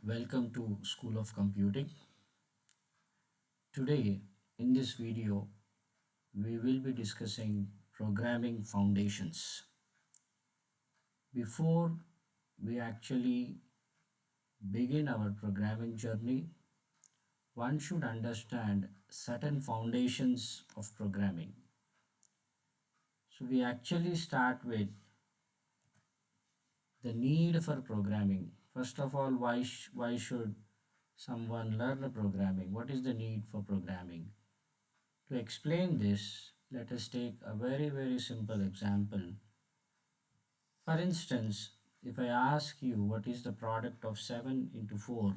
Welcome to School of Computing. Today, in this video, we will be discussing programming foundations. Before we actually begin our programming journey, one should understand certain foundations of programming. So, we actually start with the need for programming. First of all, why should someone learn programming? What is the need for programming? To explain this, let us take a very simple example. For instance, if I ask you what is the product of 7 into 4,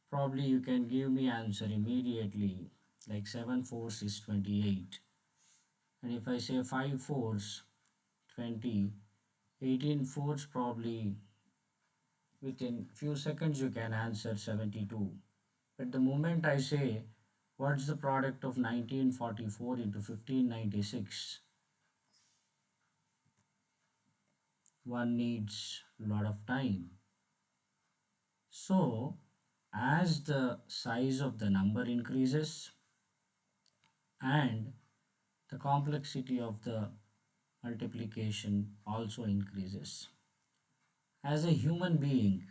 probably you can give me answer immediately like 7 fours is 28. And if I say 5 fours 20, 18 fours probably within few seconds you can answer 72. But the moment I say what's the product of 1944 into 1596, one needs a lot of time. So, as the size of the number increases and the complexity of the multiplication also increases. As a human being,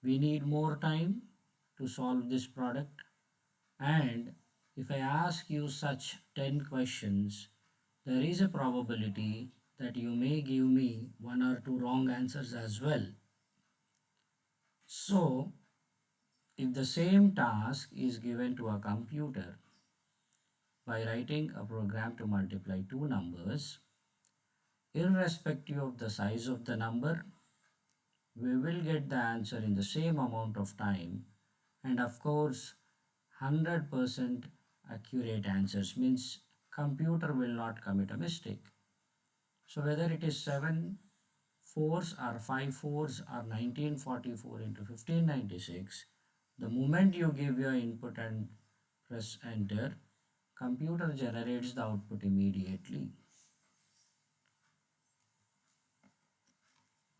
we need more time to solve this product. And if I ask you such 10 questions, there is a probability that you may give me one or two wrong answers as well. So, if the same task is given to a computer by writing a program to multiply two numbers, irrespective of the size of the number, we will get the answer in the same amount of time. And of course, 100% accurate answers means computer will not commit a mistake. So whether it is 7 fours or 5 fours or 1944 into 1596, the moment you give your input and press enter, computer generates the output immediately.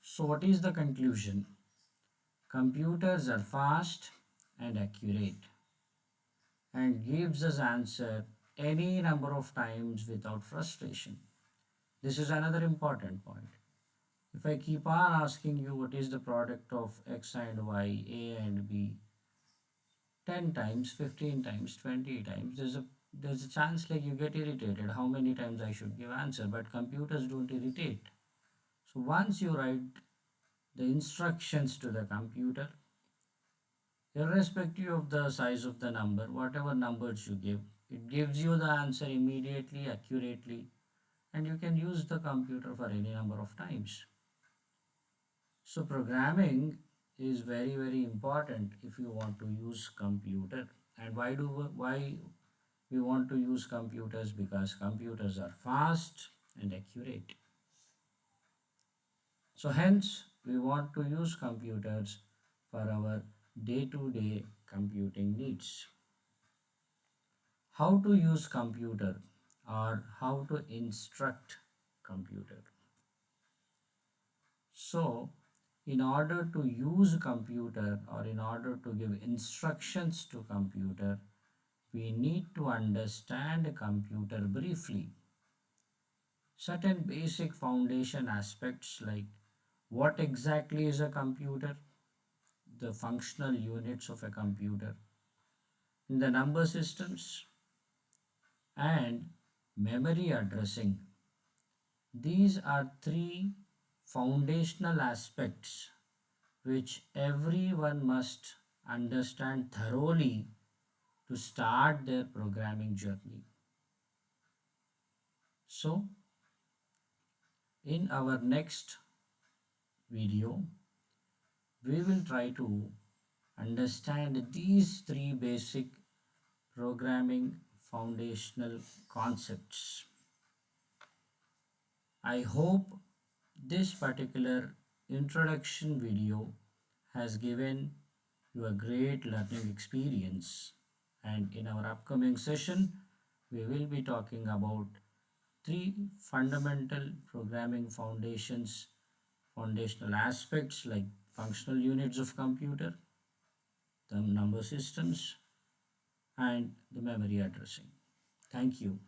So what is the conclusion? Computers are fast and accurate and gives us answer any number of times without frustration. This is another important point. If I keep on asking you what is the product of x and y, a and b, 10 times, 15 times, 20 times, there's a chance like you get irritated how many times I should give answer, but computers don't irritate. So once you write the instructions to the computer, irrespective of the size of the number, whatever numbers you give, it gives you the answer immediately, accurately, and you can use the computer for any number of times. So programming is very important if you want to use computer. And why we want to use computers? Because computers are fast and accurate. So hence we want to use computers for our day-to-day computing needs. How to use computer or how to instruct computer. So in order to use computer or in order to give instructions to computer, we need to understand a computer briefly. Certain basic foundation aspects like what exactly is a computer, the functional units of a computer, the number systems, and memory addressing. These are three foundational aspects which everyone must understand thoroughly to start their programming journey. So, in our next video, we will try to understand these three basic programming foundational concepts. I hope this particular introduction video has given you a great learning experience, and in our upcoming session we will be talking about three fundamental programming foundational aspects like functional units of computer, the number systems, and the memory addressing. Thank you.